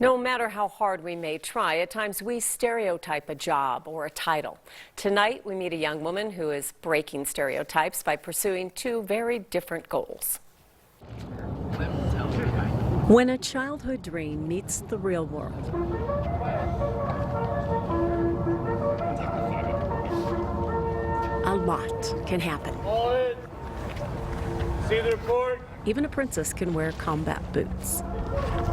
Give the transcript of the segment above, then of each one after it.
No matter how hard we may try, at times we stereotype a job or a title. Tonight, we meet a young woman who is breaking stereotypes by pursuing two very different goals. When a childhood dream meets the real world, a lot can happen. See the report? Even a princess can wear combat boots.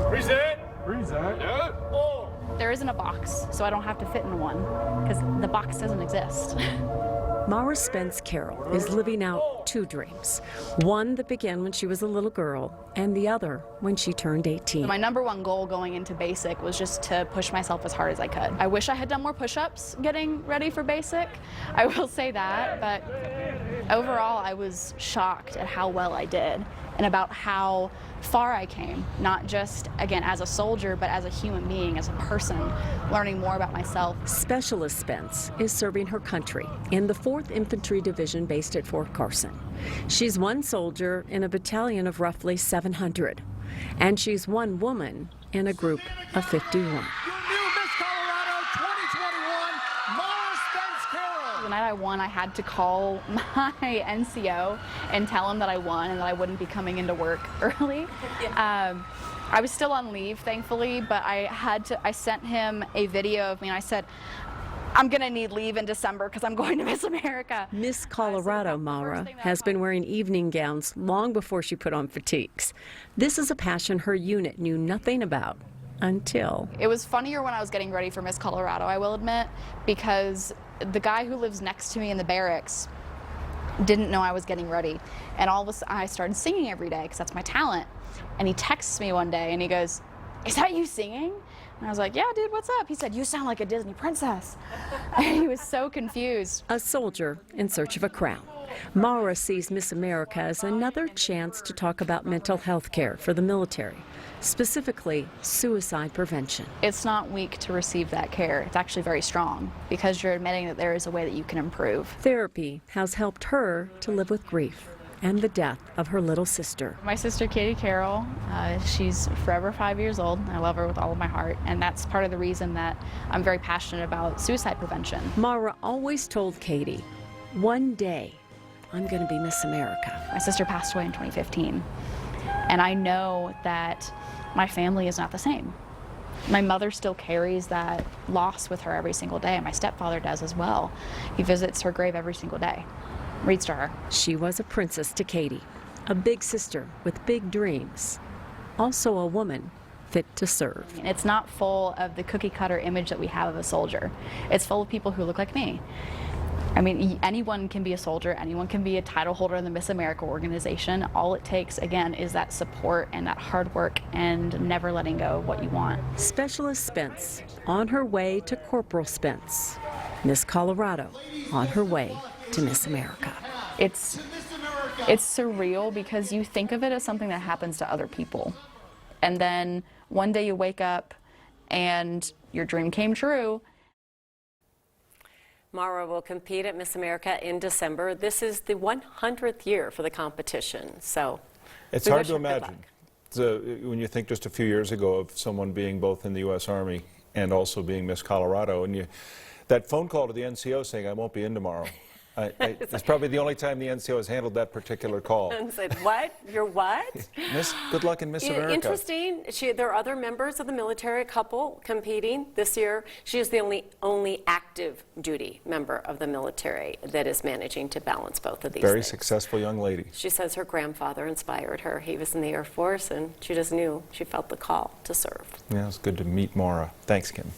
Present. Yeah. Oh. There isn't a box, so I don't have to fit in one, because the box doesn't exist. Maura Spence Carroll is living out two dreams. One that began when she was a little girl, and the other when she turned 18. My #1 goal going into basic was just to push myself as hard as I could. I wish I had done more push-ups getting ready for basic, I will say that, but overall I was shocked at how well I did and about how far I came, not just, again, as a soldier, but as a human being, as a person, learning more about myself. Specialist Spence is serving her country in the 4th Infantry Division based at Fort Carson. She's one soldier in a battalion of roughly 700, and she's one woman in a group of 51. The night I won, I had to call my NCO and tell him that I won and that I wouldn't be coming into work early. I was still on leave, thankfully, but I sent him a video of me and I said, I'm going to need leave in December because I'm going to Miss America. Miss Colorado Maura has been wearing evening gowns long before she put on fatigues. This is a passion her unit knew nothing about until. It was funnier when I was getting ready for Miss Colorado, I will admit, because the guy who lives next to me in the barracks didn't know I was getting ready. And all of a sudden I started singing every day because that's my talent. And he texts me one day and he goes, "Is that you singing?" And I was like, "Yeah, dude, what's up?" He said, "You sound like a Disney princess." And he was so confused. A soldier in search of a crown. Maura sees Miss America as another chance to talk about mental health care for the military, specifically suicide prevention. It's not weak to receive that care. It's actually very strong because you're admitting that there is a way that you can improve. Therapy has helped her to live with grief and the death of her little sister. My sister, Katie Carroll, she's forever 5 years old. I love her with all of my heart, and that's part of the reason that I'm very passionate about suicide prevention. Maura always told Katie, one day I'm going to be Miss America. My sister passed away in 2015, and I know that my family is not the same. My mother still carries that loss with her every single day, and my stepfather does as well. He visits her grave every single day, reads to her. She was a princess to Katie, a big sister with big dreams, also a woman fit to serve. It's not full of the cookie cutter image that we have of a soldier. It's full of people who look like me. I mean, anyone can be a soldier, anyone can be a title holder in the Miss America organization. All it takes, again, is that support and that hard work and never letting go of what you want. Specialist Spence on her way to Corporal Spence. Miss Colorado on her way to Miss America. It's surreal because you think of it as something that happens to other people. And then one day you wake up and your dream came true. Maura will compete at Miss America in December. This is the 100th year for the competition, so it's hard to imagine. When you think just a few years ago of someone being both in the U.S. Army and also being Miss Colorado, and that phone call to the NCO saying, "I won't be in tomorrow." It's probably the only time the NCO has handled that particular call. And said, "What? You're what?" Miss, good luck in Miss America. Interesting. There are other members of the military, a couple competing this year. She is the only active duty member of the military that is managing to balance both of these Very things. successful young lady. She says her grandfather inspired her. He was in the Air Force, and she just knew she felt the call to serve. Yeah, it's good to meet Maura. Thanks, Kim.